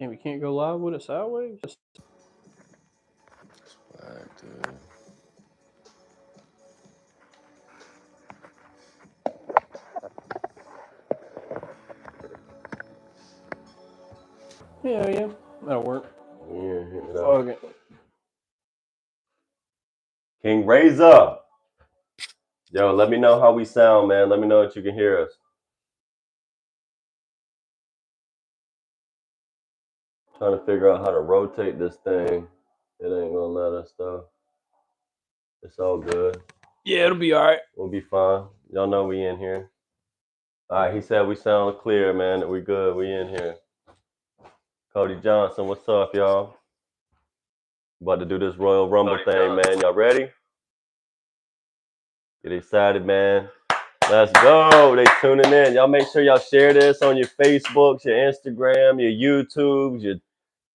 And we can't go live with it sideways? Swag, dude. Yeah, that'll work. Yeah, hit it up. Okay. King Razor. Yo, let me know how we sound, man. Let me know that you can hear us. Trying to figure out how to rotate this thing. It ain't gonna let us though. It's all good. Yeah, it'll be all right. We'll be fine. Y'all know we in here. All right, he said we sound clear, man. That we good. We in here. Cody Johnson, what's up, y'all? About to do this Royal Rumble thing, man. Y'all ready? Get excited, man. Let's go. They tuning in. Y'all make sure y'all share this on your Facebooks, your Instagram, your YouTubes, your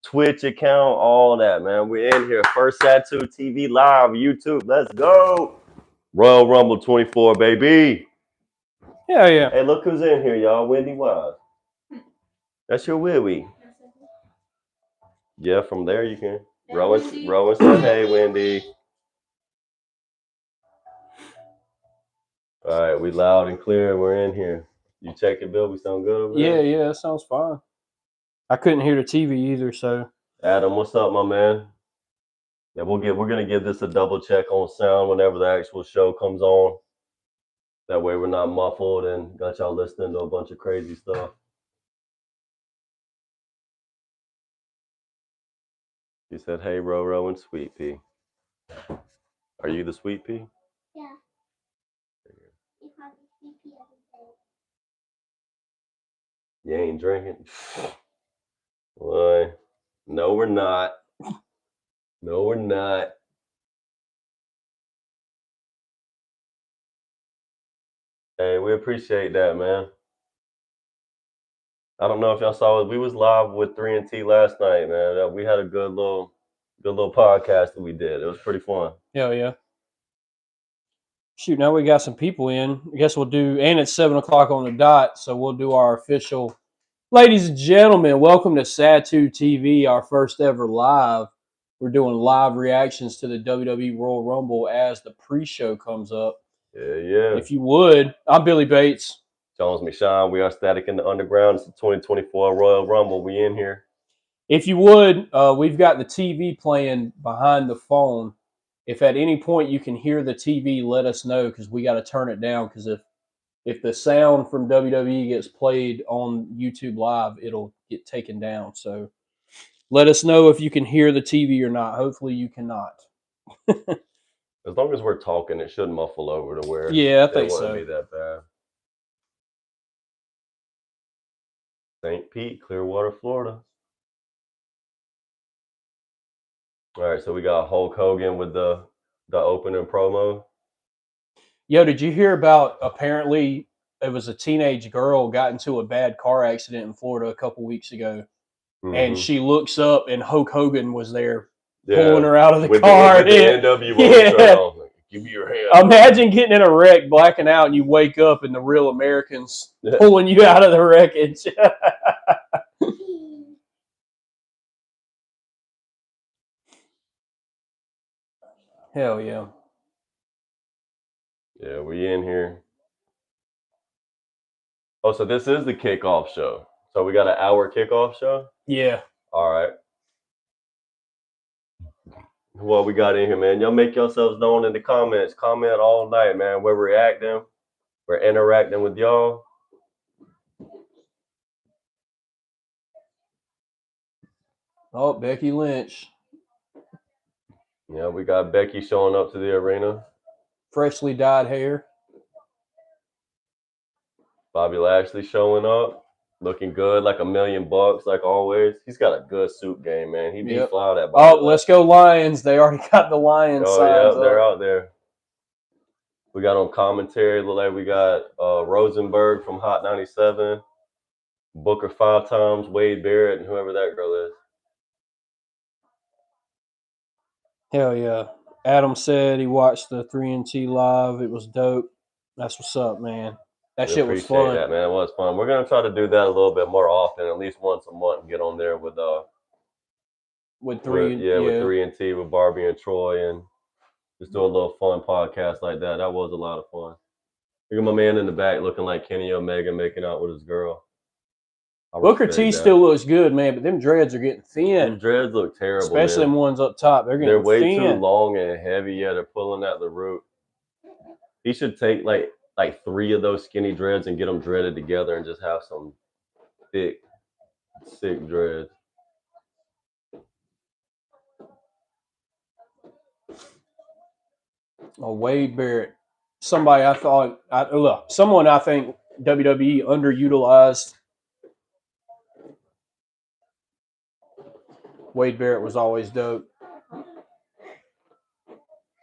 Twitch account, all that, man. We're in here. First SATU TV live, YouTube. Let's go. Royal Rumble 24, baby. Yeah. Hey, look who's in here, y'all. Wendy Wise. That's your Willie. Yeah, from there you can. Rowan said, hey, Wendy. All right, we loud and clear. We're in here. You check it, Bill. We sound good over there? Yeah, that sounds fine. I couldn't hear the TV either, so. Adam, what's up, my man? Yeah, we're gonna give this a double check on sound whenever the actual show comes on. That way we're not muffled and got y'all listening to a bunch of crazy stuff. He said, hey, Roro and Sweet Pea. Are you the Sweet Pea? Yeah. You ain't drinking? Boy, no, we're not. No, we're not. Hey, we appreciate that, man. I don't know if y'all saw it. We was live with 3 and T last night, man. We had a good little podcast that we did. It was pretty fun. Yeah. Shoot, now we got some people in. I guess we'll do, and it's 7 o'clock on the dot, so we'll do our official. Ladies and gentlemen, welcome to SATU TV, our first ever live. We're doing live reactions to the WWE Royal Rumble as the pre-show comes up. Yeah. If you would, I'm Billy Bates. Jones McShine, we are Static in the Underground. It's the 2024 Royal Rumble. We in here. If you would, we've got the TV playing behind the phone. If at any point you can hear the TV, let us know, because we got to turn it down, because if the sound from WWE gets played on YouTube Live, it'll get taken down. So let us know if you can hear the TV or not. Hopefully you cannot. As long as we're talking, it should muffle over to where I think it so. wouldn't be that bad. St. Pete, Clearwater, Florida. All right, so we got Hulk Hogan with the opening promo. Yo, did you hear about, apparently it was a teenage girl got into a bad car accident in Florida a couple weeks ago, and she looks up and Hulk Hogan was there pulling her out of the car. With the NWO shirt on. Like, give me your hand. Imagine getting in a wreck, blacking out, and you wake up and the real Americans pulling you out of the wreckage. Hell yeah. Yeah, we in here. Oh, so this is the kickoff show. So we got an hour kickoff show? Yeah. All right. What we got in here, man? Y'all make yourselves known in the comments. Comment all night, man. We're reacting. We're interacting with y'all. Oh, Becky Lynch. Yeah, we got Becky showing up to the arena. Freshly dyed hair. Bobby Lashley showing up. Looking good, like $1 million, like always. He's got a good suit game, man. He beat fly that Bobby Lashley. Let's go Lions. They already got the Lions signs up. They're out there. We got on commentary, look like we got Rosenberg from Hot 97, Booker 5 times, Wade Barrett, and whoever that girl is. Hell yeah. Adam said he watched the 3 and T live. It was dope. That's what's up, man. That We shit was appreciate fun. that, man. It was fun. We're gonna try to do that a little bit more often, at least once a month, and get on there with With three, with 3 and T with Barbie and Troy, and just do a little fun podcast like that. That was a lot of fun. Look at my man in the back looking like Kenny Omega making out with his girl. Booker T still looks good, man, but them dreads are getting thin. Them dreads look terrible, especially man. them ones up top. They're way thin. too long and heavy. Yeah, they're pulling at the root. He should take like 3 of those skinny dreads and get them dreaded together and just have some thick, sick dreads. Oh, Wade Barrett. Somebody someone I think WWE underutilized. Wade Barrett was always dope.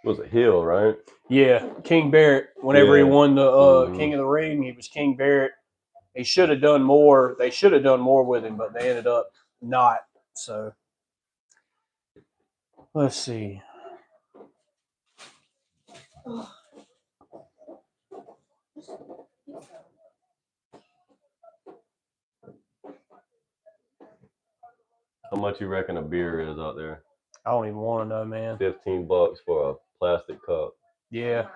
Was a heel, right? Yeah, King Barrett. Whenever he won the King of the Ring, he was King Barrett. He should have done more. They should have done more with him, but they ended up not. So let's see. How much you reckon a beer is out there? I don't even want to know, man. $15 for a plastic cup. Yeah.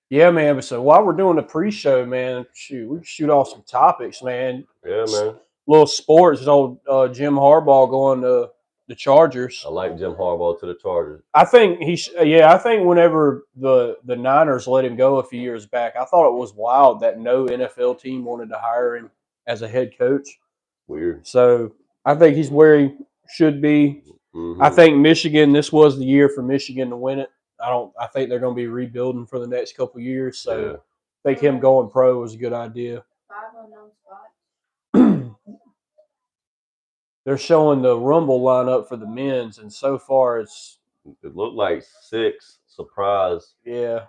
Yeah, man. But so while we're doing the pre-show, man, we can shoot off some topics, man. Yeah, man. Little sports. Old Jim Harbaugh going to the Chargers. I like Jim Harbaugh to the Chargers. I think I think whenever the Niners let him go a few years back, I thought it was wild that no NFL team wanted to hire him as a head coach. Weird. So I think he's where he should be. Mm-hmm. I think Michigan. This was the year for Michigan to win it. I think they're going to be rebuilding for the next couple of years. So I think him going pro was a good idea. 5 unknown spots. They're showing the Rumble lineup for the men's, and so far it looked like 6 surprise. Yeah.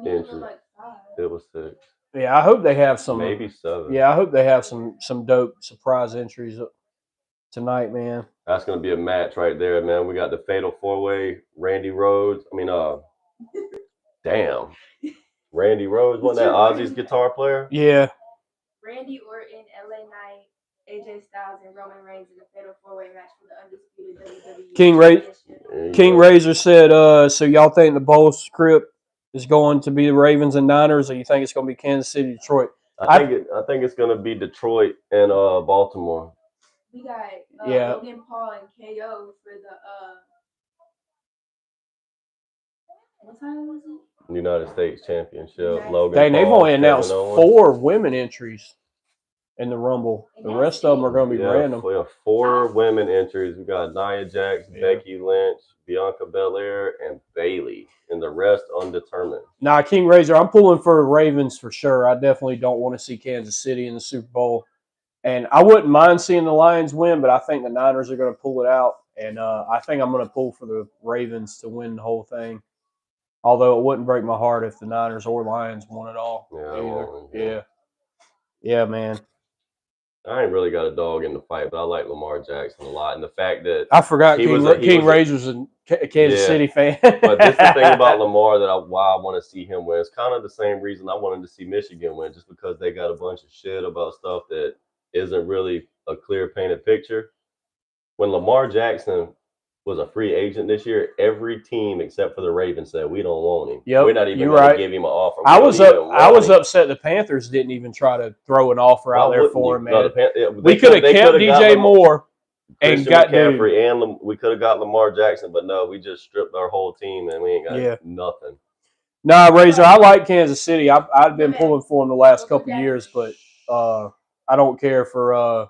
Entries. Like 5. It was 6. Yeah, I hope they have some. Maybe 7. Yeah, I hope they have some dope surprise entries tonight, man. That's gonna be a match right there, man. We got the Fatal 4-Way. Randy Rhodes. Damn. Randy Rhodes wasn't that Ozzy's guitar player? Yeah. Randy Orton, LA Knight, AJ Styles, and Roman Reigns in the Fatal 4-Way match for the undisputed WWE. King Razor said, so y'all think the bowl script is going to be the Ravens and Niners, or you think it's going to be Kansas City, Detroit? I think it's going to be Detroit and Baltimore. We got Logan Paul and KO for the what time was it? United States Championship. Okay. Logan Dang, Paul, they've only announced Kevin 4 women entries in the Rumble. The rest of them are going to be random. We have 4 women entries. We got Nia Jax, Becky Lynch, Bianca Belair, and Bayley, and the rest undetermined. Nah, King Razor, I'm pulling for the Ravens for sure. I definitely don't want to see Kansas City in the Super Bowl. And I wouldn't mind seeing the Lions win, but I think the Niners are going to pull it out. And I think I'm going to pull for the Ravens to win the whole thing. Although it wouldn't break my heart if the Niners or Lions won it all. Yeah, man. I ain't really got a dog in the fight, but I like Lamar Jackson a lot. And the fact that I forgot King Razor's a Kansas City fan. But this is the thing about Lamar why I want to see him win. It's kind of the same reason I wanted to see Michigan win, just because they got a bunch of shit about stuff that isn't really a clear painted picture. When Lamar Jackson was a free agent this year, every team except for the Ravens said, we don't want him. Yep, we're not even going to give him an offer. I was upset the Panthers didn't even try to throw an offer out there for him, man. We could have kept DJ Moore and got McCaffrey, and we could have got Lamar Jackson, but no, we just stripped our whole team and we ain't got nothing. Nah, Razor, I like Kansas City. I've been pulling for them the last couple of years, but I don't care for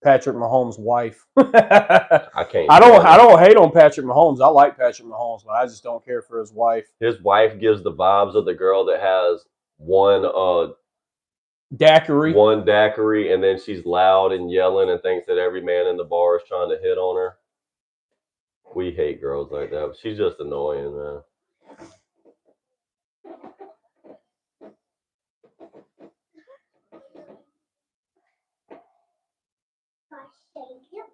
Patrick Mahomes' wife. I don't hate on Patrick Mahomes. I like Patrick Mahomes, but I just don't care for his wife. His wife gives the vibes of the girl that has one daiquiri, and then she's loud and yelling and thinks that every man in the bar is trying to hit on her. We hate girls like that, but she's just annoying, man.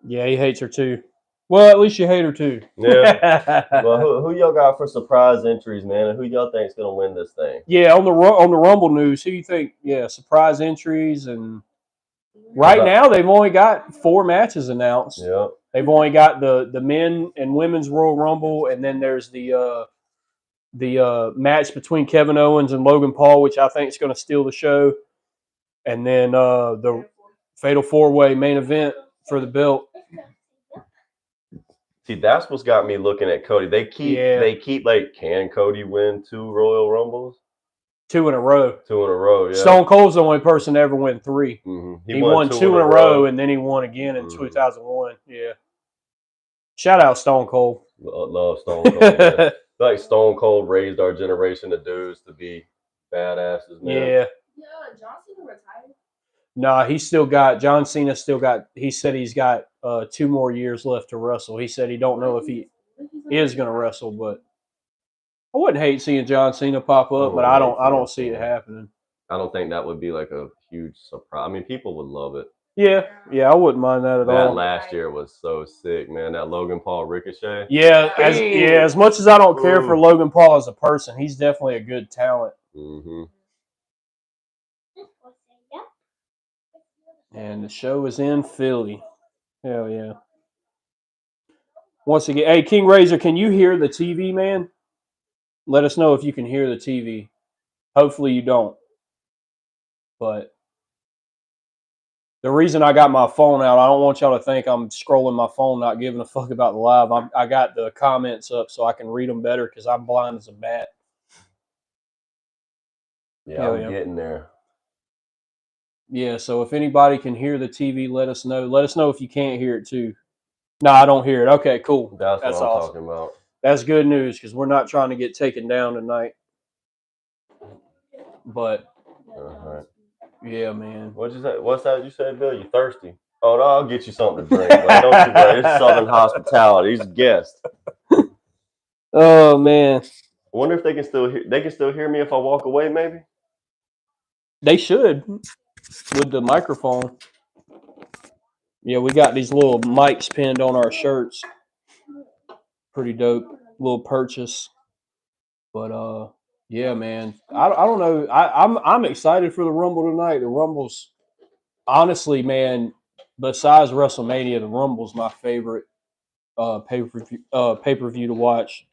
Yeah, he hates her too. Well, at least you hate her too. Yeah. Well, who y'all got for surprise entries, man? And who y'all think's gonna win this thing? Yeah, on the Rumble news, who you think? Yeah, surprise entries, and right now they've only got 4 matches announced. Yeah. They've only got the men and women's Royal Rumble, and then there's the match between Kevin Owens and Logan Paul, which I think is going to steal the show, and then the Fatal 4-Way main event for the belt. See, that's what's got me looking at Cody. They keep like, can Cody win 2 Royal Rumbles? 2 in a row. 2 in a row, yeah. Stone Cold's the only person to ever win 3. Mm-hmm. He won 2 in a row, and then he won again in 2001. Yeah. Shout out Stone Cold. Love Stone Cold. Man. Like Stone Cold raised our generation of dudes to be badasses, man. Yeah. John Cena retired? Nah, he's still got. John Cena still got. He said he's got 2 more years left to wrestle. He said he don't know if he is going to wrestle, but I wouldn't hate seeing John Cena pop up, but I don't see it happening. I don't think that would be like a huge surprise. I mean, people would love it. Yeah, I wouldn't mind that at all. That last year was so sick, man. That Logan Paul Ricochet. Yeah, as much as I don't care for Logan Paul as a person, he's definitely a good talent. Mm-hmm. And the show is in Philly. Hell yeah. Once again, hey, King Razor, can you hear the TV, man? Let us know if you can hear the TV. Hopefully you don't. But the reason I got my phone out, I don't want y'all to think I'm scrolling my phone, not giving a fuck about the live. I got the comments up so I can read them better because I'm blind as a bat. Yeah, I'm getting there. Yeah, so if anybody can hear the TV, let us know. Let us know if you can't hear it too. No, I don't hear it. Okay, cool. That's what I'm awesome. talking about. That's good news because we're not trying to get taken down tonight. But yeah, man. What'd you say? What's that you said, Bill? You thirsty? Oh no, I'll get you something to drink. Like, don't you worry. It's Southern hospitality. He's a guest. Oh man. I wonder if they can still hear. They can still hear me if I walk away. Maybe they should with the microphone. Yeah, we got these little mics pinned on our shirts. Pretty dope. Little purchase. But yeah, man. I don't know. I'm excited for the Rumble tonight. The Rumble's honestly, man, besides WrestleMania, the Rumble's my favorite pay-per-view to watch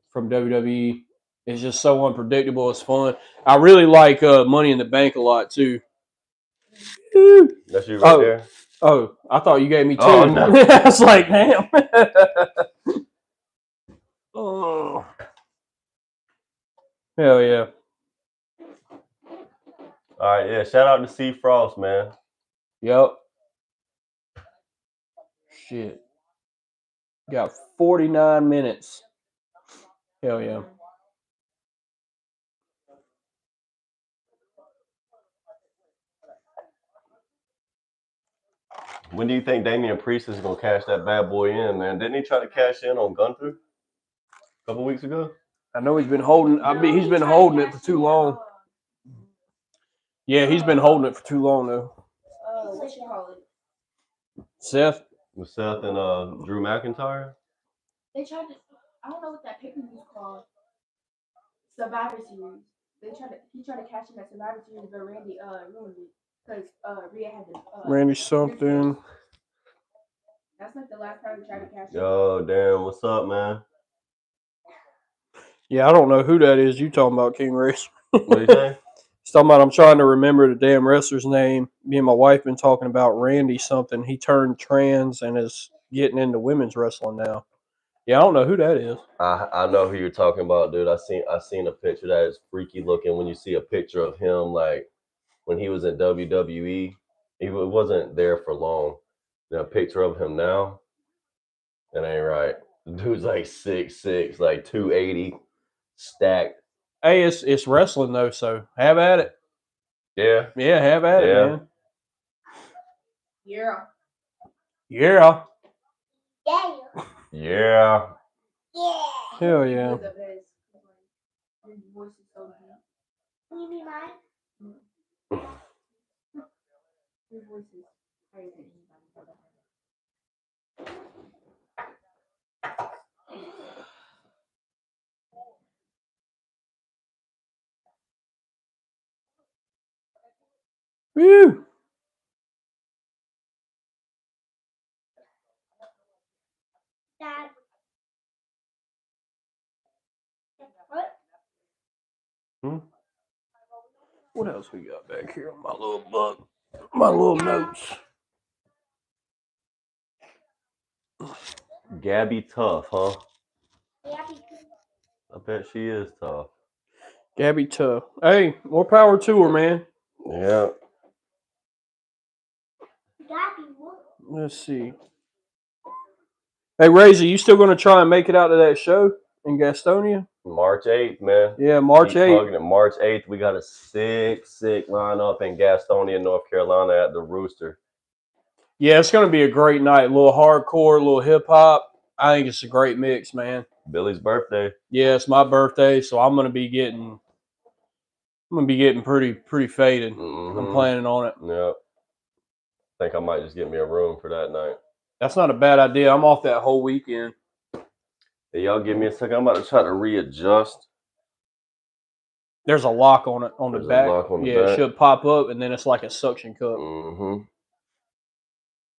from WWE. It's just so unpredictable. It's fun. I really like Money in the Bank a lot too. that's you right there. Oh, I thought you gave me 2. Oh, no. I was like, damn. Oh. Hell yeah. All right, yeah. Shout out to C Frost, man. Yep. Shit. Got 49 minutes. Hell yeah. When do you think Damian Priest is gonna cash that bad boy in, man? Didn't he try to cash in on Gunther a couple weeks ago? I know he's been holding. He's been holding it for too long. Yeah, he's been holding it for too long though. What you call it? Seth. With Seth and Drew McIntyre. They tried to. I don't know what that pay-per-view is called. Survivor Series. He tried to cash in that Survivor Series, but Randy ruined it because Rhea had the Randy something. That's like the last time we tried to cash in. Yo, damn, what's up, man? Yeah, I don't know who that is. You talking about, King Race? What do you say? He's talking about. I'm trying to remember the damn wrestler's name. Me and my wife been talking about Randy something. He turned trans and is getting into women's wrestling now. Yeah, I don't know who that is. I know who you're talking about, dude. I seen a picture that is freaky looking. When you see a picture of him, like when he was in WWE, he wasn't there for long. A picture of him now, that ain't right. The dude's like 6'6", like 280, stacked. Hey, it's wrestling though, so have at it. Yeah. Yeah, have at it, man. Yeah. Yeah. Yeah. Hell yeah. Your voice is so deep. Can you be mine? Your voice is crazy. Woo. Dad. What? What else we got back here on my little book? My little notes. Gabby tough, huh? Gabby. I bet she is tough. Gabby tough. Hey, more power to her, man. Yeah. Gabby, what? Let's see. Hey, Razor, you still going to try and make it out to that show in Gastonia? March 8th, man. Yeah, March Keep 8th. plugging it. March 8th, we got a sick lineup in Gastonia, North Carolina at the Rooster. Yeah, it's going to be a great night. A little hardcore, a little hip hop. I think it's a great mix, man. Billy's birthday. Yeah, it's my birthday, so I'm going to be getting pretty faded. I'm planning on it. Yep. I think I might just get me a room for that night. That's not a bad idea. I'm off that whole weekend. Hey, y'all give me a second. I'm about to try to readjust. There's a lock on it on There's the back. a lock on the It back. should pop up, and then it's like a suction cup.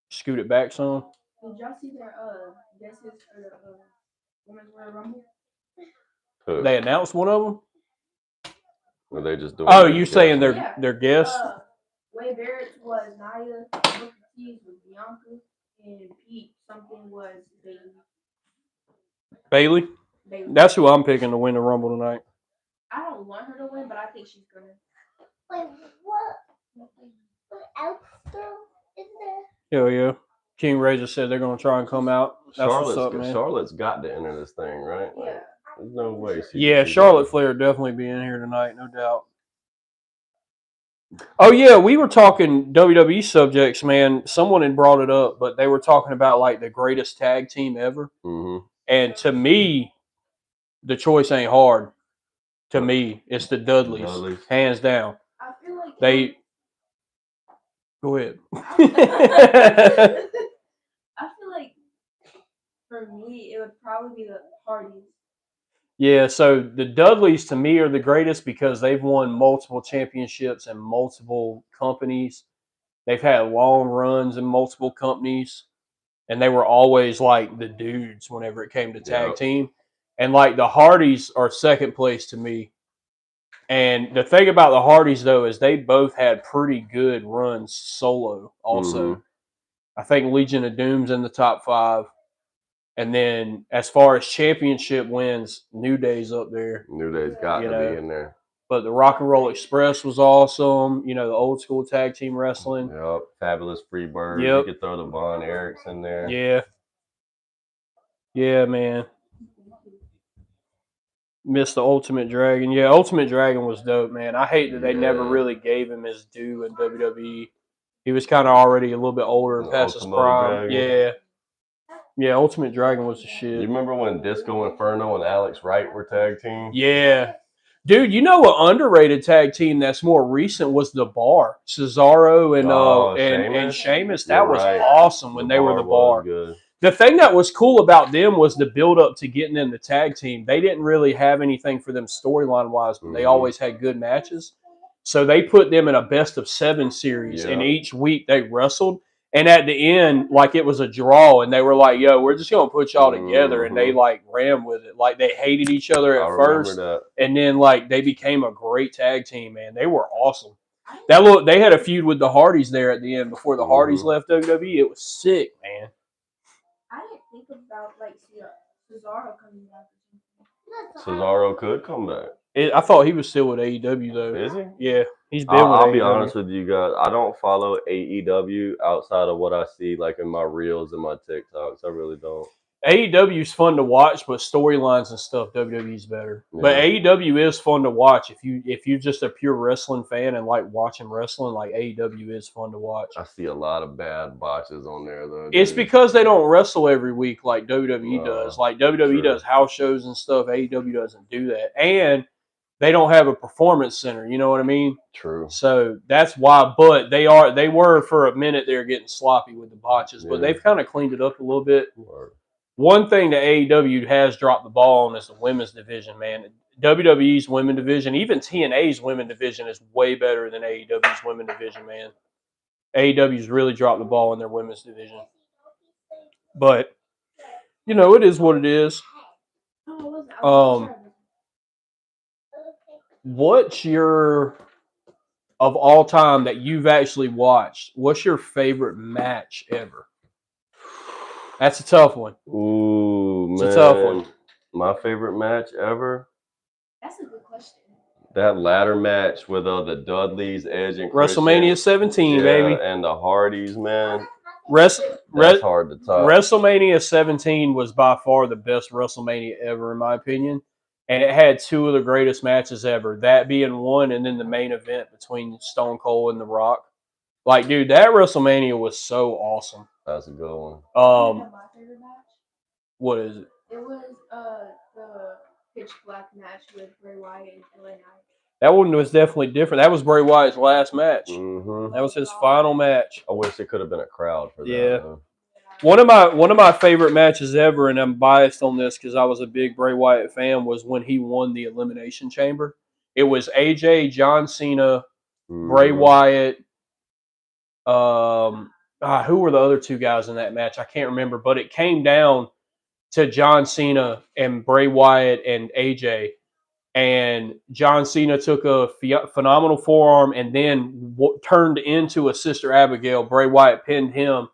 Scoot it back some. Did y'all see their guesses for the Women's Royal Rumble? Who? They announced one of them. Or they just doing? Oh, you saying guesses? their guests? Wade Barrett's was Nia, Booker T's was Bianca, and Pete something was Bailey. That's who I'm picking to win the Rumble tonight. I don't want her to win, but I think she's gonna. Wait, what else is there? Hell yeah. King Razor said they're gonna try and come out. That's what's up, man. Charlotte's got to enter this thing, right? Like, Yeah. There's no way. Yeah, Charlotte Flair definitely be in here tonight, no doubt. Oh yeah, we were talking WWE subjects, man. Someone had brought it up, but they were talking about like the greatest tag team ever. And to me, the choice ain't hard. To me, it's the Dudleys. Hands down. I feel like they. Go ahead. I feel like for me, it would probably be the Hardys. Yeah, so the Dudleys to me are the greatest because they've won multiple championships in multiple companies. They've had long runs in multiple companies, and they were always like the dudes whenever it came to tag team. And like the Hardys are second place to me. And the thing about the Hardys though is they both had pretty good runs solo also. I think Legion of Doom's in the top 5. And then as far as championship wins, New Day's up there. New Day's got to be in there. But the Rock and Roll Express was awesome. You know, the old school tag team wrestling. Yep. Fabulous Freebird. You could throw the Von Erichs in there. Yeah. Yeah, man. Missed the Ultimate Dragon. Yeah, Ultimate Dragon was dope, man. I hate that they never really gave him his due in WWE. He was kind of already a little bit older and past his prime. Yeah. Yeah, Ultimate Dragon was the shit. You remember when Disco Inferno and Alex Wright were tag team? Yeah. Dude, you know what underrated tag team that's more recent was The Bar. Cesaro and Sheamus. That was awesome when they were The Bar. The thing that was cool about them was the build up to getting in the tag team. They didn't really have anything for them storyline wise, but they always had good matches. So they put them in a best of 7 series, and each week they wrestled. And at the end, like it was a draw, and they were like, "Yo, we're just gonna put y'all together," and they like ran with it. Like they hated each other at first, and then like they became a great tag team. Man, they were awesome. They had a feud with the Hardys there at the end before the Hardys left WWE. It was sick, man. I didn't think about like Cesaro coming back. Cesaro could come back. I thought he was still with AEW though. Is he? Yeah, he's been with AEW. I'll be honest with you guys. I don't follow AEW outside of what I see like in my reels and my TikToks. I really don't. AEW's fun to watch, but storylines and stuff, WWE's better. Yeah. But AEW is fun to watch if you're just a pure wrestling fan and like watching wrestling. Like AEW is fun to watch. I see a lot of bad botches on there though. It's because they don't wrestle every week like WWE does. Like WWE does house shows and stuff. AEW doesn't do that, and they don't have a performance center. You know what I mean? True. So that's why. But they were for a minute they're getting sloppy with the botches, but they've kind of cleaned it up a little bit. One thing that AEW has dropped the ball on is the women's division, man. WWE's women division, even TNA's women division is way better than AEW's women division, man. AEW's really dropped the ball in their women's division. But, you know, it is what it is. What's your, of all time that you've actually watched, what's your favorite match ever? That's a tough one. Ooh, it's man. a tough one. My favorite match ever? That's a good question. That ladder match with the Dudleys, Edge, and WrestleMania 17, baby. And the Hardys, man. That's hard to top. WrestleMania 17 was by far the best WrestleMania ever, in my opinion. And it had two of the greatest matches ever. That being one, and then the main event between Stone Cold and The Rock. Like, dude, that WrestleMania was so awesome. That's a good one. My favorite match? What is it? It was the Pitch Black match with Bray Wyatt and LA Knight. That one was definitely different. That was Bray Wyatt's last match. Mm-hmm. That was his final match. I wish it could have been a crowd for that. Yeah. Though. One of my favorite matches ever, and I'm biased on this because I was a big Bray Wyatt fan, was when he won the Elimination Chamber. It was AJ, John Cena, Bray Wyatt. Who were the other two guys in that match? I can't remember, but it came down to John Cena and Bray Wyatt and AJ. And John Cena took a phenomenal forearm and then turned into a Sister Abigail. Bray Wyatt pinned him.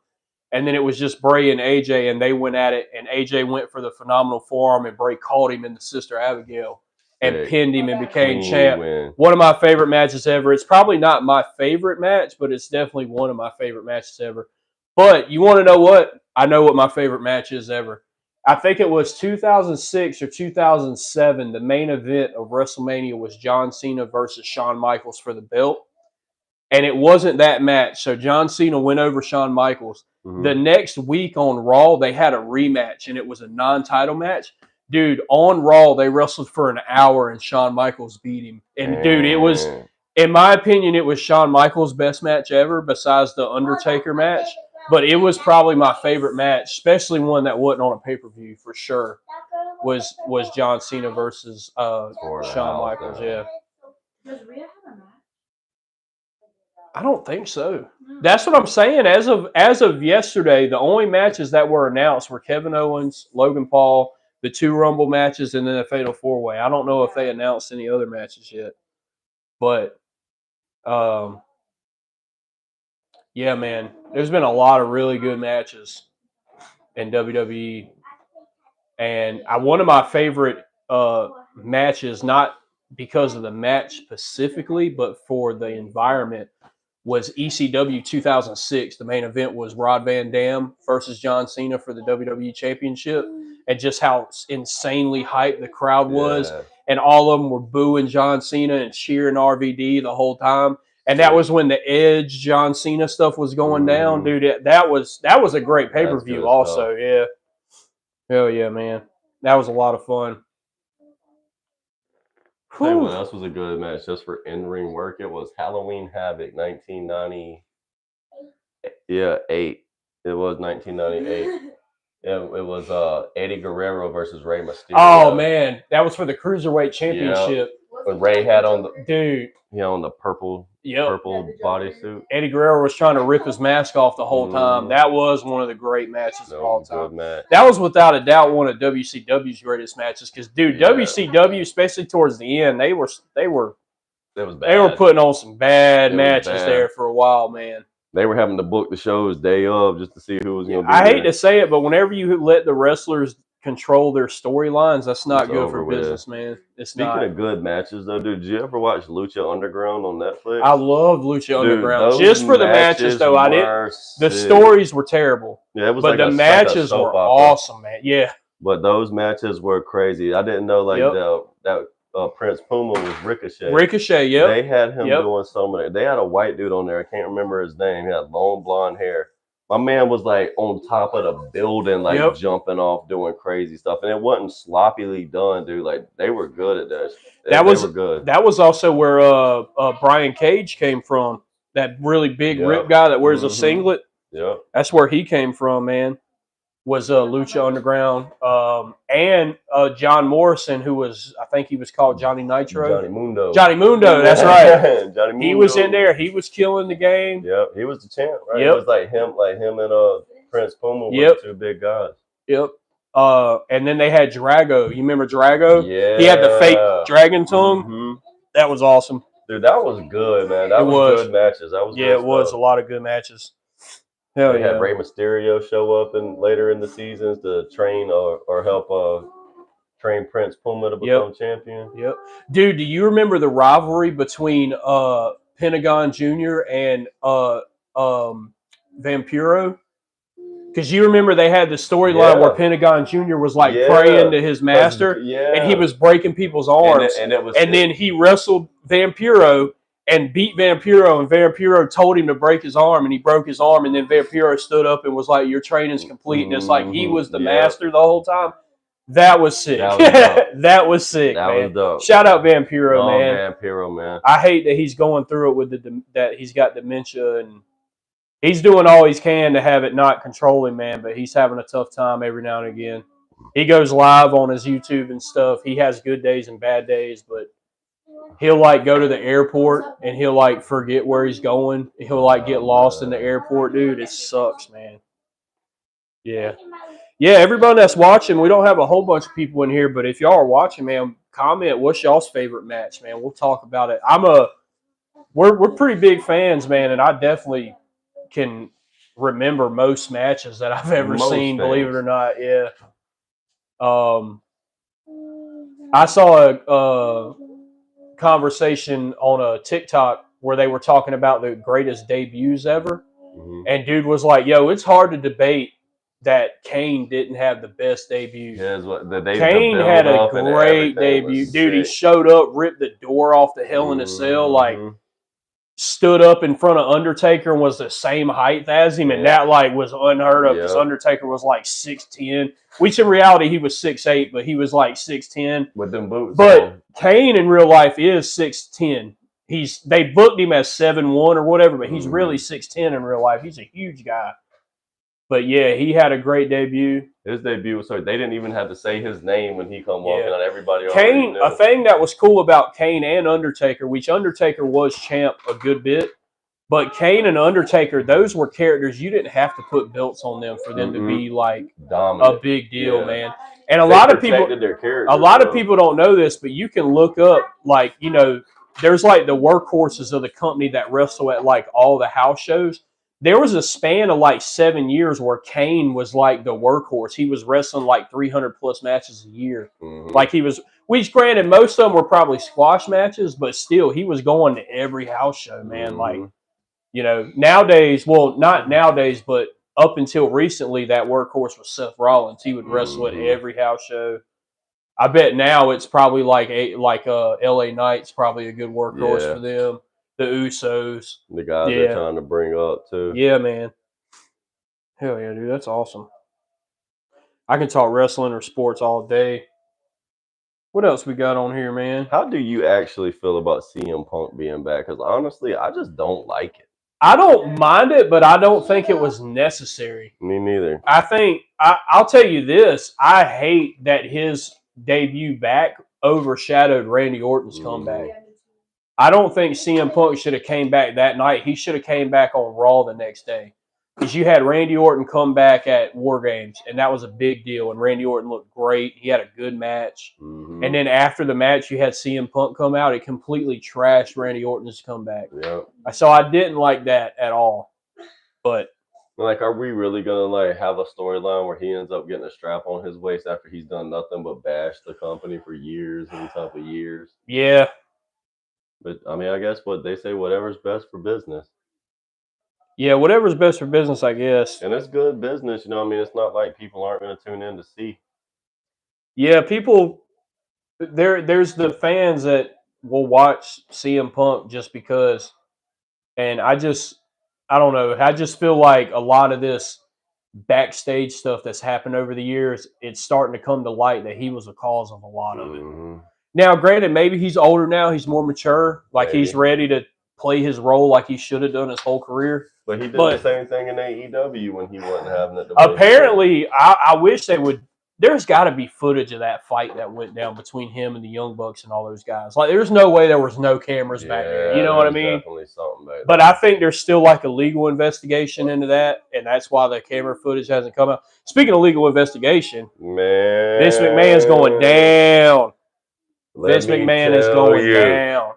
And then it was just Bray and AJ, and they went at it. And AJ went for the phenomenal forearm, and Bray caught him in the Sister Abigail and pinned him and became champ. Win. One of my favorite matches ever. It's probably not my favorite match, but it's definitely one of my favorite matches ever. But you want to know what? I know what my favorite match is ever. I think it was 2006 or 2007. The main event of WrestleMania was John Cena versus Shawn Michaels for the belt. And it wasn't that match. So John Cena went over Shawn Michaels. Mm-hmm. The next week on Raw, they had a rematch, and it was a non-title match. Dude, on Raw, they wrestled for an hour, and Shawn Michaels beat him. And, dude, it was, in my opinion, it was Shawn Michaels' best match ever besides the Undertaker match. But it was probably my favorite match, especially one that wasn't on a pay-per-view for sure, was John Cena versus Shawn Michaels, yeah. Does Rhea have a match? I don't think so. That's what I'm saying. As of yesterday, the only matches that were announced were Kevin Owens, Logan Paul, the 2 Rumble matches, and then a Fatal 4-Way. I don't know if they announced any other matches yet. But, yeah, man, there's been a lot of really good matches in WWE. And one of my favorite matches, not because of the match specifically, but for the environment, was ECW 2006. The main event was Rob Van Dam versus John Cena for the WWE Championship, and just how insanely hyped the crowd was. And all of them were booing John Cena and cheering RVD the whole time. And that was when the Edge John Cena stuff was going down, dude. That was a great pay-per-view also. Yeah. Hell yeah, man. That was a lot of fun. Hey, what else was a good match just for in-ring work? It was Halloween Havoc, 1990. Yeah, 8. It was 1998. Yeah, it was Eddie Guerrero versus Rey Mysterio. Oh man, that was for the Cruiserweight Championship. When Rey had on the on the purple bodysuit. Eddie Guerrero was trying to rip his mask off the whole time. That was one of the great matches of all time. That was without a doubt one of WCW's greatest matches. Because WCW, especially towards the end, they were putting on some bad matches there for a while, man. They were having to book the shows day of just to see who was going to be there. I hate to say it, but whenever you let the wrestlers control their storylines, that's not good for business, man. Speaking of good matches, though, dude, did you ever watch Lucha Underground on Netflix? I love Lucha Underground. Just for the matches, though, I didn't. The stories were terrible. Yeah, it was but the matches were awesome, man. Yeah. But those matches were crazy. I didn't know that Prince Puma was Ricochet. Ricochet, yeah. They had him doing so many. They had a white dude on there. I can't remember his name. He had long blonde hair. My man was like on top of the building, like jumping off, doing crazy stuff, and it wasn't sloppily done, dude. Like they were good at that. They were good. That was also where Brian Cage came from. That really big rip guy that wears a singlet. Yeah, that's where he came from, man. was Lucha Underground, and John Morrison, who was, I think he was called Johnny Nitro. Johnny Mundo. Johnny Mundo, that's right. Johnny Mundo. He was in there. He was killing the game. Yep, he was the champ, right? Yep. It was like him and Prince Puma were Yep. the two big guys. Yep. And then they had Drago. You remember Drago? Yeah. He had the fake dragon tongue. Mm-hmm. That was awesome. Dude, that was good, man. That was good matches. That was good it was stuff. a lot of good matches. Hell they yeah. had Rey Mysterio show up later in the seasons to train or help train Prince Puma to become champion. Yep. Dude, do you remember the rivalry between Pentagon Jr. and Vampiro? Because you remember they had the storyline where Pentagon Jr. was like praying to his master, and he was breaking people's arms. And then he wrestled Vampiro and beat Vampiro, and Vampiro told him to break his arm, and he broke his arm, and then Vampiro stood up and was like, "Your training's complete." And it's like he was the master the whole time. That was sick. That was sick, man. Was dope. Shout out Vampiro, man. Vampiro, man. I hate that he's going through it with that he's got dementia, and he's doing all he can to have it not control him, man. But he's having a tough time every now and again. He goes live on his YouTube and stuff. He has good days and bad days, but he'll like go to the airport and he'll like forget where he's going. He'll like get lost in the airport, dude. It sucks, man. Yeah. Yeah, everybody that's watching, we don't have a whole bunch of people in here, but if y'all are watching, man, comment what's y'all's favorite match, man. We'll talk about it. We're pretty big fans, man, and I definitely can remember most matches that I've ever seen, believe it or not. Yeah. I saw a conversation on a TikTok where they were talking about the greatest debuts ever. Mm-hmm. And dude was like, yo, it's hard to debate that Kane didn't have the best debut. Yeah, Kane had a great debut. Dude, he showed up, ripped the door off the Hell in a Cell, like stood up in front of Undertaker and was the same height as him, and that like was unheard of because Undertaker was like 6'10", which in reality he was 6'8", but he was like 6'10". With them boots. But Kane in real life is 6'10". They booked him as 7'1" or whatever, but he's really 6'10" in real life. He's a huge guy. But yeah, he had a great debut. His debut was they didn't even have to say his name when he come walking on. Everybody Kane, a thing that was cool about Kane and Undertaker, which Undertaker was champ a good bit, but Kane and Undertaker, those were characters you didn't have to put belts on them for them to be like dominant. A big deal, man. And a lot of people don't know this, but you can look up like, you know, there's like the workhorses of the company that wrestle at like all the house shows. There was a span of like 7 years where Kane was like the workhorse. He was wrestling like 300 plus matches a year. Like he was, which granted, most of them were probably squash matches, but still he was going to every house show, man. Like, you know, nowadays, well, not nowadays, but up until recently, that workhorse was Seth Rollins. He would wrestle at every house show. I bet now it's probably like LA Knight's probably a good workhorse for them. The Usos. The guys they're trying to bring up, too. Yeah, man. Hell yeah, dude. That's awesome. I can talk wrestling or sports all day. What else we got on here, man? How do you actually feel about CM Punk being back? Because honestly, I just don't like it. I don't mind it, but I don't think it was necessary. Me neither. I think, I'll tell you this. I hate that his debut back overshadowed Randy Orton's comeback. I don't think CM Punk should have came back that night. He should have came back on Raw the next day. Because you had Randy Orton come back at War Games, and that was a big deal. And Randy Orton looked great. He had a good match. And then after the match, you had CM Punk come out. It completely trashed Randy Orton's comeback. So I didn't like that at all. But like, are we really gonna like have a storyline where he ends up getting a strap on his waist after he's done nothing but bash the company for years and top of years? Yeah. But, I mean, I guess what they say, whatever's best for business. Yeah, whatever's best for business, I guess. And it's good business, you know what I mean? It's not like people aren't going to tune in to see. Yeah, people, there's the fans that will watch CM Punk just because. And I don't know. I just feel like a lot of this backstage stuff that's happened over the years, it's starting to come to light that he was the cause of a lot of it. Now, granted, maybe he's older now. He's more mature. Like, he's ready to play his role like he should have done his whole career. But he did the same thing in AEW when he wasn't having it. Apparently, I wish they would. There's got to be footage of that fight that went down between him and the Young Bucks and all those guys. Like, there's no way there was no cameras back there. You know what I mean? Definitely something back there. But I think there's still like a legal investigation into that, and that's why the camera footage hasn't come out. Speaking of legal investigation, man, Vince McMahon's going down. Vince McMahon is going down.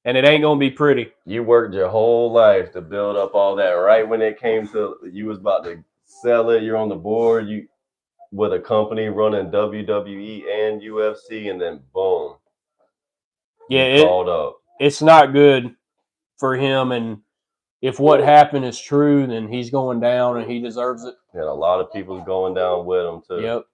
And it ain't going to be pretty. You worked your whole life to build up all that. Right when it came to you was about to sell it, you're on the board, you with a company running WWE and UFC, and then boom. Yeah, called up. It's not good for him, and if what happened is true, then he's going down and he deserves it. And a lot of people's going down with him too. Yep.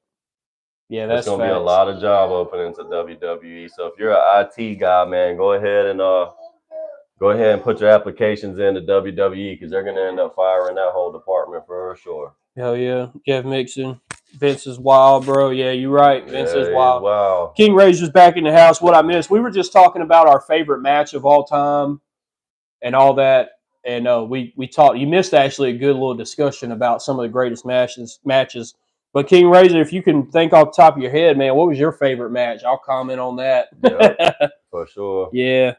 Yeah, that's going to be a lot of job openings at WWE. So if you're an IT guy, man, go ahead and put your applications in to WWE, because they're going to end up firing that whole department for sure. Hell yeah. Jeff Mixon. Vince is wild, bro. Yeah, you're right. Vince is wild. Wow. King Razor's back in the house. What I missed, we were just talking about our favorite match of all time and all that. And we talked. You missed actually a good little discussion about some of the greatest matches. But King Razor, if you can think off the top of your head, man, what was your favorite match? I'll comment on that. Yep, for sure. Yeah.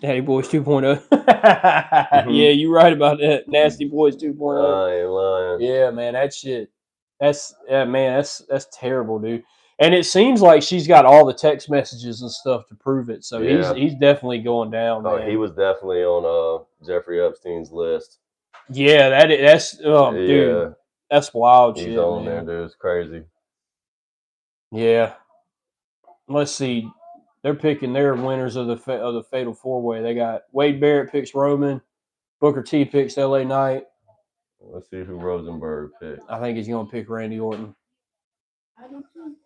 Natty Boys 2.0. Yeah, you're right about that. Nasty Boys 2.0. I ain't lying. Yeah, man, that shit. That's terrible, dude. And it seems like she's got all the text messages and stuff to prove it. So he's definitely going down, man. He was definitely on Jeffrey Epstein's list. Yeah, that's dude. That's wild shit. He's on there, dude. It's crazy. Yeah. Let's see. They're picking their winners of the Fatal 4-Way. They got Wade Barrett picks Roman. Booker T picks LA Knight. Let's see who Rosenberg picked. I think he's going to pick Randy Orton. I do too.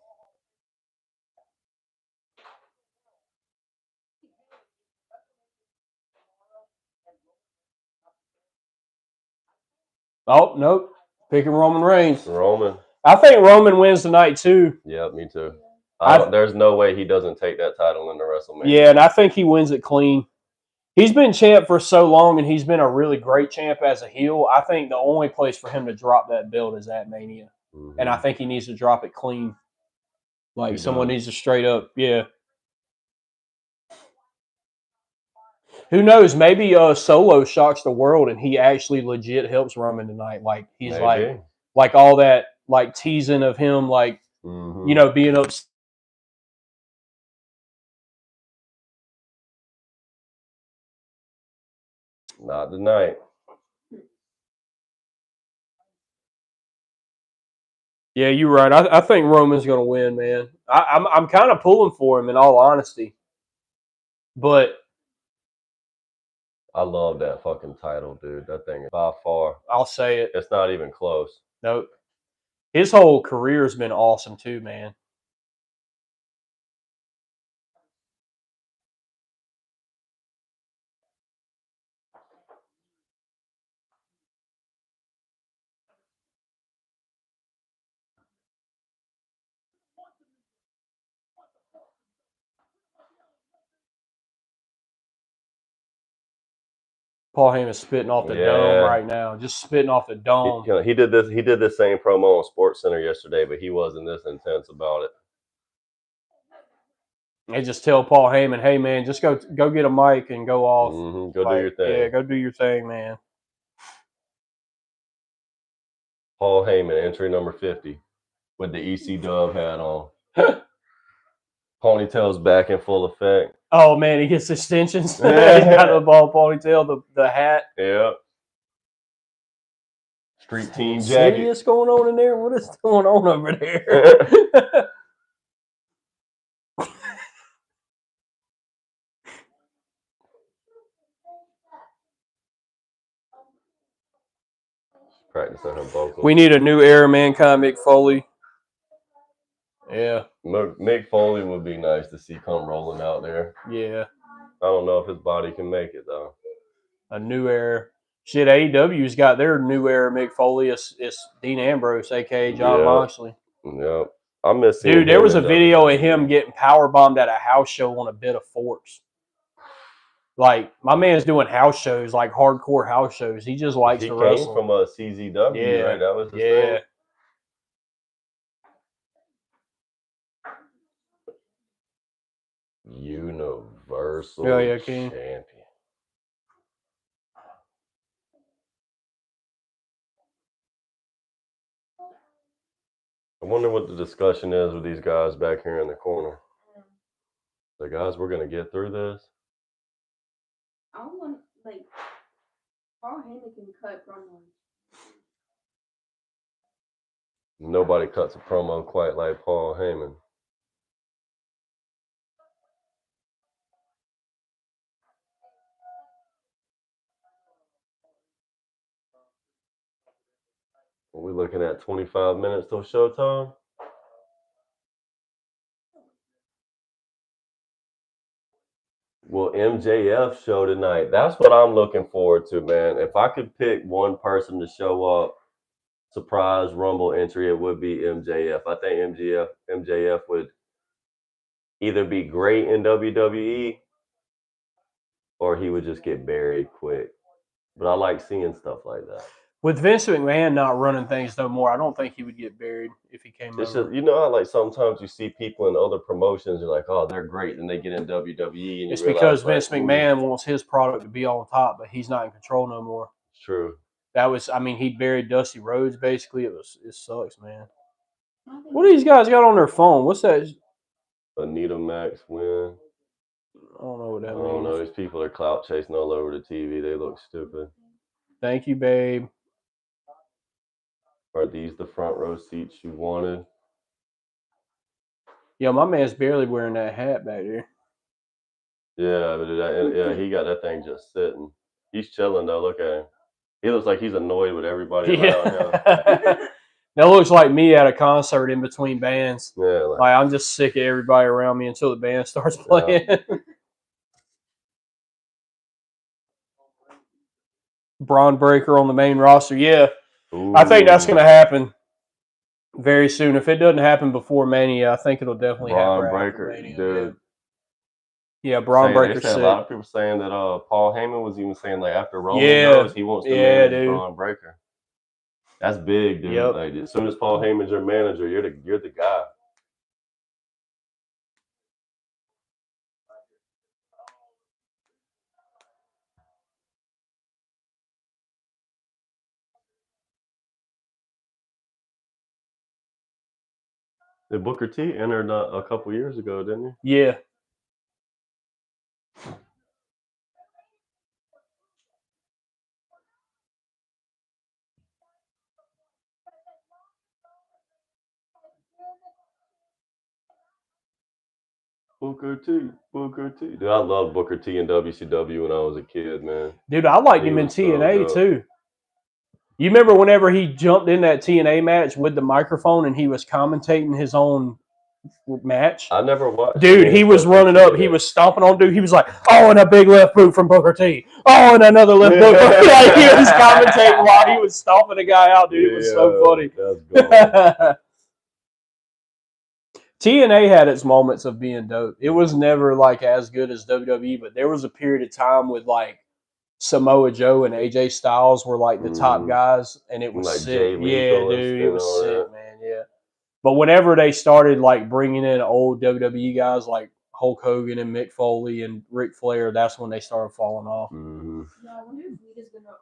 Oh, nope. Picking Roman Reigns. Roman. I think Roman wins tonight, too. Yeah, me too. There's no way he doesn't take that title in the WrestleMania. Yeah, and I think he wins it clean. He's been champ for so long, and he's been a really great champ as a heel. I think the only place for him to drop that belt is at Mania. Mm-hmm. And I think he needs to drop it clean. Like, someone needs to straight up, yeah. Who knows? Maybe Solo shocks the world, and he actually legit helps Roman tonight. Like, he's like all that, like, teasing of him, like, being upset. Not tonight. Yeah, you're right. I think Roman's going to win, man. I'm kind of pulling for him, in all honesty. But I love that fucking title, dude. That thing is by far. I'll say it. It's not even close. Nope. His whole career has been awesome too, man. Paul Heyman's spitting off the dome right now. Just spitting off the dome. He did this. He did the same promo on SportsCenter yesterday, but he wasn't this intense about it. They just tell Paul Heyman, "Hey man, just go get a mic and go off. Go do your thing. Yeah, go do your thing, man." Paul Heyman, entry number 50, with the EC Dub hat on. Ponytail's back in full effect. Oh man, he gets extensions. He's got the ball ponytail, the hat. Yeah. Street team jacket. What's going on in there? What is going on over there? Practicing her vocals. We need a new era Mankind Mick Foley. Yeah. Mick Foley would be nice to see come rolling out there. Yeah. I don't know if his body can make it, though. A new era. Shit, AEW's got their new era Mick Foley. It's Dean Ambrose, a.k.a. John Moxley. Yep. I miss seeing Dude, there him was a in video of WWE. him getting power bombed at a house show on a bit of force. Like, my man's doing house shows, like hardcore house shows. He just likes He to came wrestle. from a CZW, Yeah, right? That was his yeah. thing. Universal Oh, yeah, King. Champion. I wonder what the discussion is with these guys back here in the corner. The guys, we're gonna get through this. I want like Paul Heyman can cut promos. Nobody cuts a promo quite like Paul Heyman. Are we looking at 25 minutes till showtime? Well, MJF show tonight. That's what I'm looking forward to, man. If I could pick one person to show up, surprise Rumble entry, it would be MJF. I think MJF would either be great in WWE or he would just get buried quick. But I like seeing stuff like that. With Vince McMahon not running things no more, I don't think he would get buried if he came It's over. just, you know how like sometimes you see people in other promotions, you're like, oh, they're great, and they get in WWE, and It's you realize because like, Vince McMahon wants his product to be on top, but he's not in control no more. It's true. That was, I mean, he buried Dusty Rhodes basically. It sucks, man. What do these guys got on their phone? What's that? Anita Max win. I don't know what that I means. don't know. These people are clout chasing all over the TV. They look stupid. Thank you, babe. Are these the front row seats you wanted? Yo, my man's barely wearing that hat back there. Yeah, but he got that thing just sitting. He's chilling though. Look at him. He looks like he's annoyed with everybody around him. That looks like me at a concert in between bands. Yeah, like I'm just sick of everybody around me until the band starts playing. Yeah. Braun Breaker on the main roster. Yeah. Ooh. I think that's going to happen very soon. If it doesn't happen before Mania, I think it'll definitely happen after Mania. Dude. Yeah, Braun Breaker. They said a lot of people saying that Paul Heyman was even saying like after Roman goes, he wants to manage Braun Breaker. That's big, dude. Yep. Like as soon as Paul Heyman's your manager, you're the guy. Did Booker T entered a couple years ago, didn't he? Yeah. Booker T. Dude, I loved Booker T in WCW when I was a kid, man. Dude, I liked him in TNA too. You remember whenever he jumped in that TNA match with the microphone and he was commentating his own match? I never watched. Dude, he was running up. He was stomping on dude. He was like, oh, and a big left boot from Booker T. Oh, and another left boot. Like he was commentating while he was stomping a guy out, dude. It was so funny. That's TNA had its moments of being dope. It was never like as good as WWE, but there was a period of time with like Samoa Joe and AJ Styles were like the top guys, and it was like sick. Yeah, dude, it was sick, man. Yeah. But whenever they started like bringing in old WWE guys like Hulk Hogan and Mick Foley and Ric Flair, that's when they started falling off. Mm-hmm. Yeah, I wonder if Lita's gonna.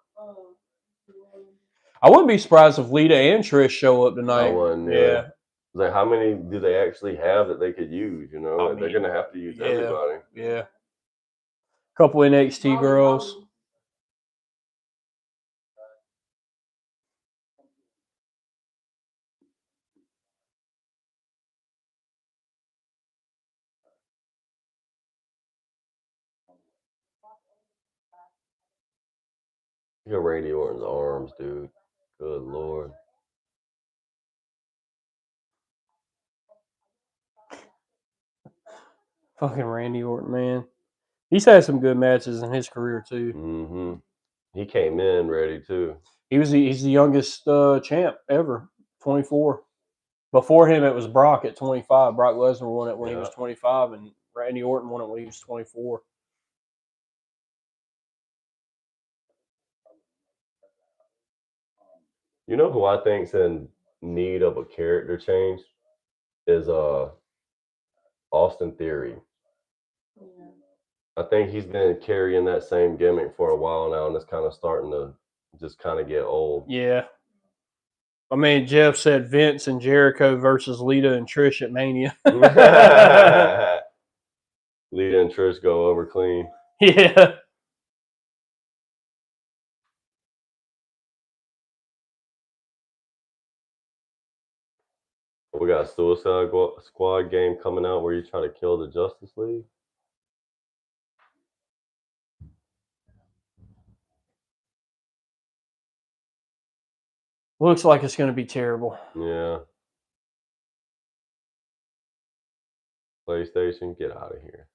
I wouldn't be surprised if Lita and Trish show up tonight. Yeah. Like, how many do they actually have that they could use? You know, like, they're gonna have to use everybody. Yeah. Couple NXT girls. Look at Randy Orton's arms, dude. Good Lord. Fucking Randy Orton, man. He's had some good matches in his career too. Mm-hmm. He came in ready too. He's the youngest champ ever, 24. Before him, it was Brock at 25. Brock Lesnar won it when he was Yeah. 25, and Randy Orton won it when he was 24. You know who I think's in need of a character change is Austin Theory. Yeah. I think he's been carrying that same gimmick for a while now, and it's kind of starting to just kind of get old. Yeah. I mean, Jeff said Vince and Jericho versus Lita and Trish at Mania. Lita and Trish go over clean. Yeah. We got a Suicide Squad game coming out where you try to kill the Justice League. Looks like it's going to be terrible. Yeah. PlayStation, get out of here.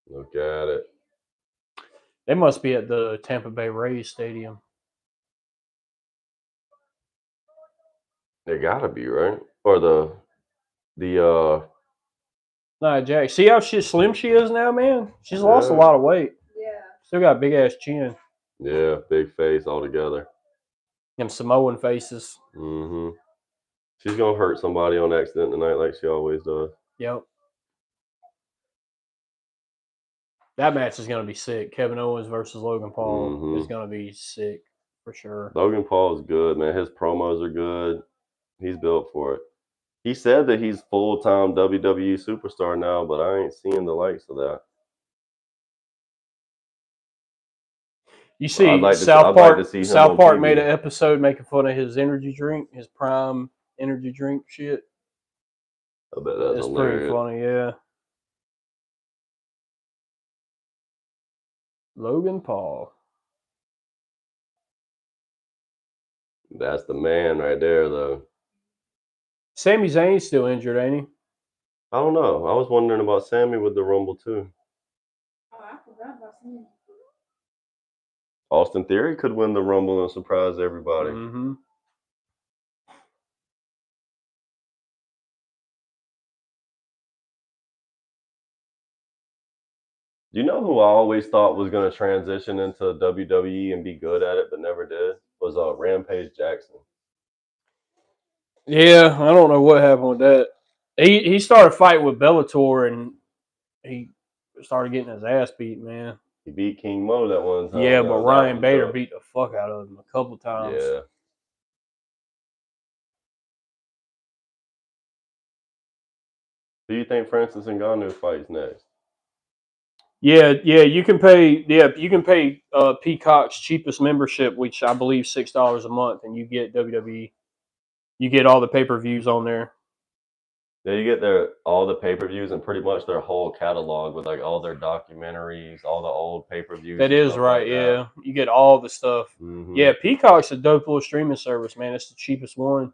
Look at it. They must be at the Tampa Bay Rays Stadium. They gotta be, right? Or the Nah, Jack. See how slim she is now, man? She's lost a Yeah. lot of weight. Yeah. Still got a big ass chin. yeah, big face altogether. Them Samoan faces. Mm-hmm. She's gonna hurt somebody on accident tonight, like she always does. Yep. That match is going to be sick. Kevin Owens versus Logan Paul is going to be sick for sure. Logan Paul is good, man. His promos are good. He's built for it. He said that he's full-time WWE superstar now, but I ain't seeing the likes of that. You see, I'd like to South see him South on Park TV. made an episode making fun of his energy drink, his Prime energy drink shit. I bet that's It's hilarious. pretty funny, yeah. Logan Paul. That's the man right there, though. Sami Zayn's still injured, ain't he? I don't know. I was wondering about Sammy with the Rumble, too. Oh, I forgot about Sammy. Austin Theory could win the Rumble and surprise everybody. Mm-hmm. You know who I always thought was going to transition into WWE and be good at it, but never did? Was Rampage Jackson. Yeah, I don't know what happened with that. He started fighting with Bellator and he started getting his ass beat, man. He beat King Mo that one time. Yeah, That but was Ryan Bader tough. beat the fuck out of him a couple times. Yeah. Who do you think Francis Ngannou fights next? Yeah, you can pay. Yeah, you can pay Peacock's cheapest membership, which I believe $6 a month, and you get WWE. You get all the pay-per-views on there. Yeah, you get all the pay-per-views and pretty much their whole catalog with like all their documentaries, all the old pay-per-views. That is right. Like yeah, you get all the stuff. Mm-hmm. Yeah, Peacock's a dope little streaming service, man. It's the cheapest one.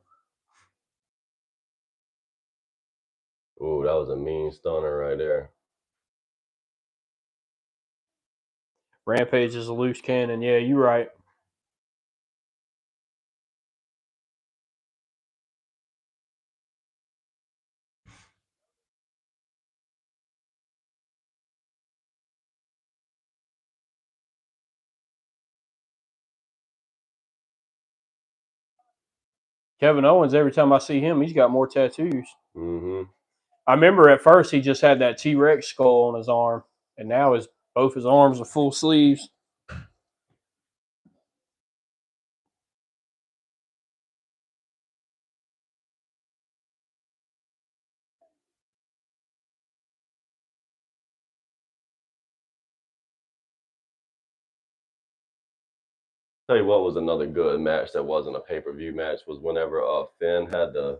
Ooh, that was a mean stunner right there. Rampage is a loose cannon. Yeah, you're right. Kevin Owens, every time I see him, he's got more tattoos. Mm-hmm. I remember at first he just had that T-Rex skull on his arm, and now both his arms are full sleeves. Tell you what was another good match that wasn't a pay-per-view match was whenever Finn had to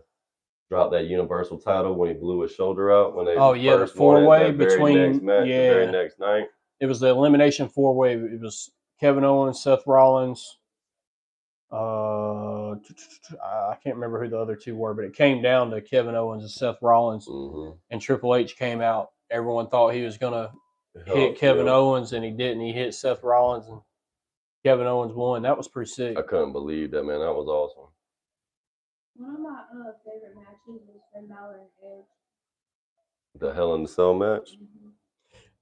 drop that Universal title when he blew his shoulder out when they the first won it four-way that very between next match, the very next night. It was the elimination four-way. It was Kevin Owens, Seth Rollins. I can't remember who the other two were, but it came down to Kevin Owens and Seth Rollins, and Triple H came out. Everyone thought he was gonna hit Kevin Owens, and he didn't. He hit Seth Rollins, and Kevin Owens won. That was pretty sick. I couldn't believe that, man. That was awesome. One of my favorite matches was Finn Balor and Edge. The Hell in the Cell match.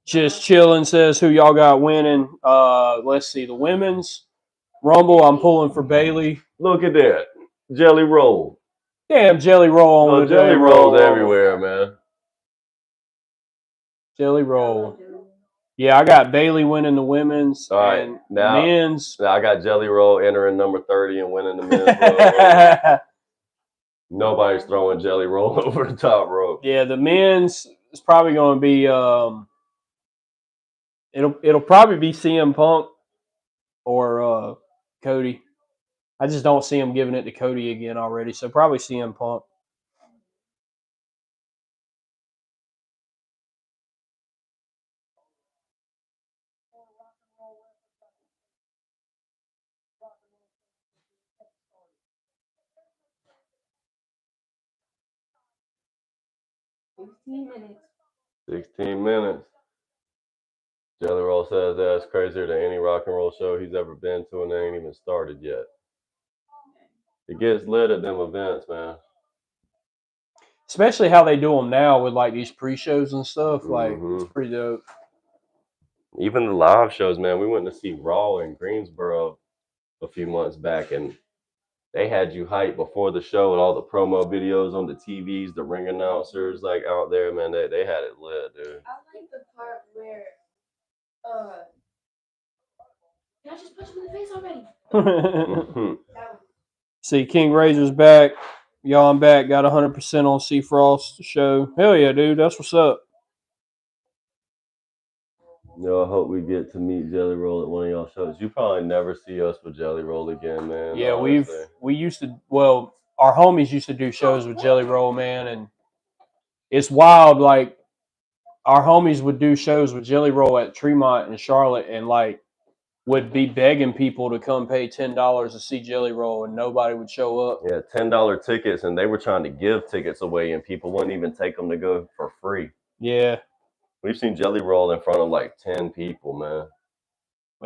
Just chilling says who y'all got winning. Let's see. The women's Rumble, I'm pulling for Bailey. Look at that. Jelly roll. Damn, jelly roll on Oh, the jelly rolls everywhere, man. Jelly roll. Yeah, I got Bailey winning the women's. All right, and now, men's. Now I got Jelly Roll entering number 30 and winning the men's Royal. Nobody's throwing Jelly Roll over the top rope. Yeah, the men's is probably going to be it'll probably be CM Punk or Cody. I just don't see him giving it to Cody again already, so probably CM Punk. Minutes. 16 minutes. Jelly Roll says that's crazier than any rock and roll show he's ever been to, and they ain't even started yet. It gets lit at them events, man. Especially how they do them now with like these pre-shows and stuff. Like, it's pretty dope. Even the live shows, man. We went to see Raw in Greensboro a few months back, and they had you hyped before the show with all the promo videos on the TVs, the ring announcers like out there, man. They had it lit, dude. I like the part where did I just punch him in the face already? See, King Razor's back. Y'all, I'm back. Got 100% on C Frost show. Hell yeah, dude. That's what's up. Yo, I hope we get to meet Jelly Roll at one of y'all shows. You probably never see us with Jelly Roll again, man. Yeah, honestly. we used to. Well, our homies used to do shows with Jelly Roll, man, and it's wild. Like, our homies would do shows with Jelly Roll at Tremont and Charlotte, and like would be begging people to come pay $10 to see Jelly Roll, and nobody would show up. Yeah, $10 tickets, and they were trying to give tickets away, and people wouldn't even take them to go for free. Yeah. We've seen Jelly Roll in front of like 10 people, man.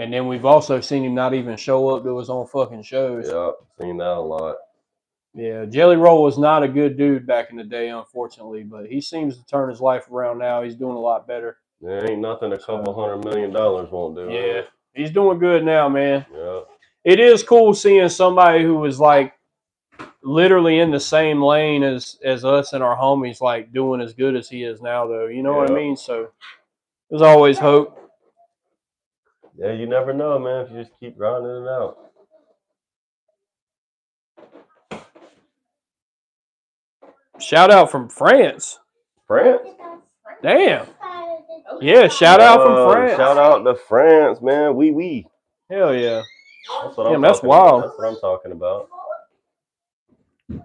And then we've also seen him not even show up to his own fucking shows. Yeah, seen that a lot. Yeah, Jelly Roll was not a good dude back in the day, unfortunately, but he seems to turn his life around now. He's doing a lot better. There ain't nothing a couple $100 million won't do. Yeah, man. he's doing good now, man. Yeah. It is cool seeing somebody who was like literally in the same lane as us and our homies, like doing as good as he is now, though. You know what I mean? So there's always hope. Yeah, you never know, man, if you just keep grinding it out. Shout out from France. France? Damn. Yeah, shout out from France. Shout out to France, man. Oui. Hell yeah. That's what Damn, I'm that's talking wild. About. That's what I'm talking about.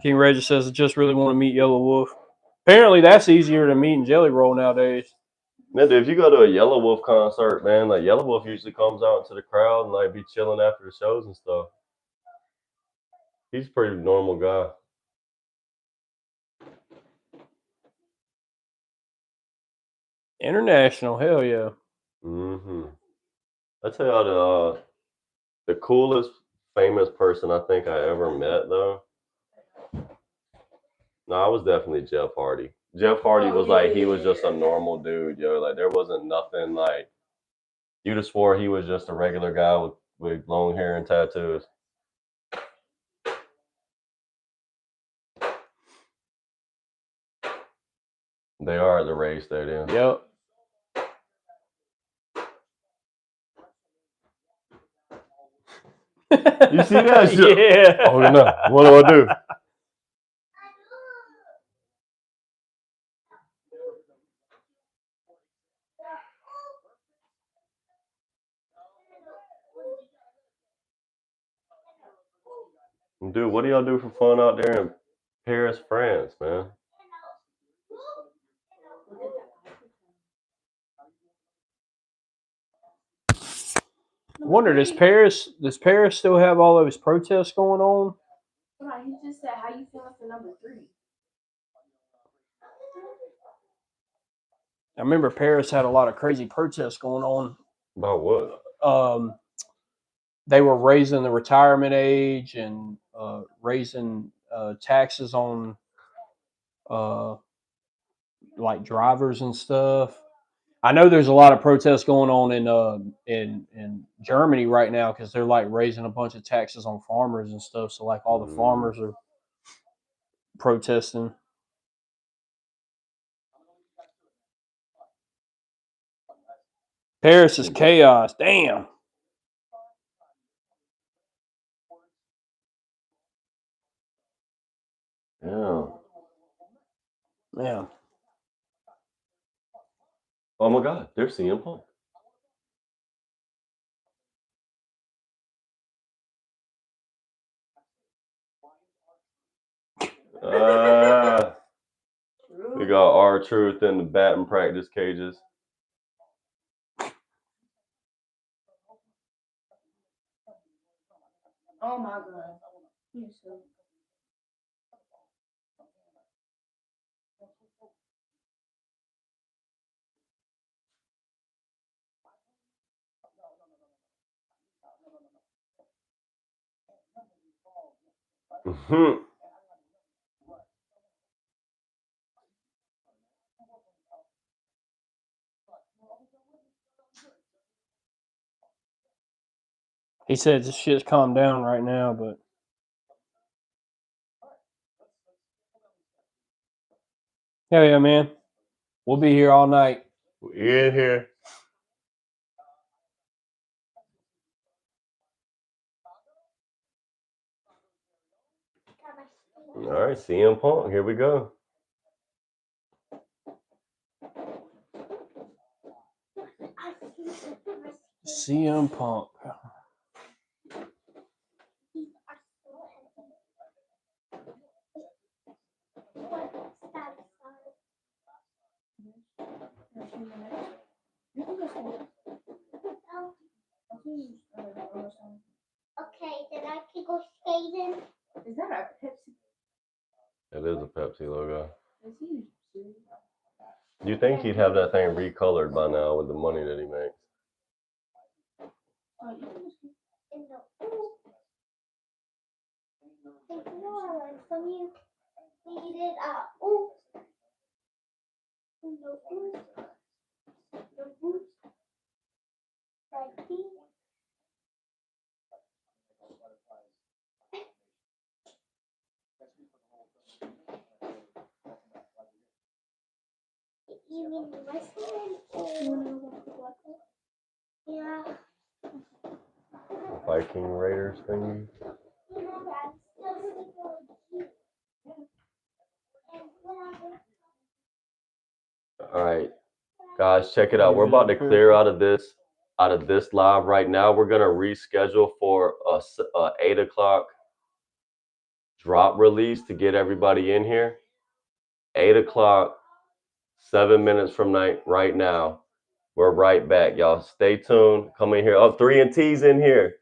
King Rager says, I just really want to meet Yellow Wolf. Apparently, that's easier than meeting Jelly Roll nowadays. Man, dude, if you go to a Yellow Wolf concert, man, like Yellow Wolf usually comes out into the crowd and like be chilling after the shows and stuff. He's a pretty normal guy. International, hell yeah. I tell y'all the coolest famous person I think I ever met though. No, I was definitely Jeff Hardy. Jeff Hardy was like, he was just a normal dude, yo. Like there wasn't nothing like, you'd have swore he was just a regular guy with long hair and tattoos. They are at the Ray Stadium. Yep. You see that shit? Yeah. Oh no, what do I do? Dude, what do y'all do for fun out there in Paris, France, man? I wonder, does Paris still have all those protests going on? Right, he just said, how you feeling for number 3? I remember Paris had a lot of crazy protests going on. About what? they were raising the retirement age and raising taxes on like drivers and stuff. I know there's a lot of protests going on in Germany right now because they're like raising a bunch of taxes on farmers and stuff. So like all the farmers are protesting. Paris is chaos. Damn. Yeah. Yeah. Oh my God, they're CM Punk. We got R-Truth in the batting practice cages. Oh my God. He's so. He said this shit's calmed down right now, but hell yeah, man. We'll be here all night. We're in here. All right, CM Punk, here we go. CM Punk. Okay, then I can go skating. Is that a Pepsi? It is a Pepsi logo. Is he serious? You think he'd have that thing recolored by now with the money that he makes? From you, we did like these. You mean the wrestling? Yeah. Viking Raiders thingy. All right, guys, check it out. We're about to clear out of this live right now. We're gonna reschedule for a 8 o'clock drop release to get everybody in here. 8 o'clock, 7 minutes from right now. We're right back, y'all. Stay tuned. Come in here. Oh, 3 and T's in here.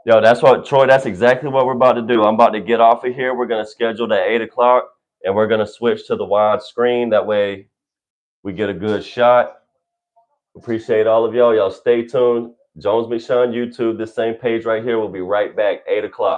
Yo, that's what, Troy, that's exactly what we're about to do. I'm about to get off of here. We're going to schedule the 8 o'clock, and we're going to switch to the wide screen. That way we get a good shot. Appreciate all of y'all. Y'all stay tuned. Jones McShine YouTube, this same page right here. We'll be right back, 8 o'clock.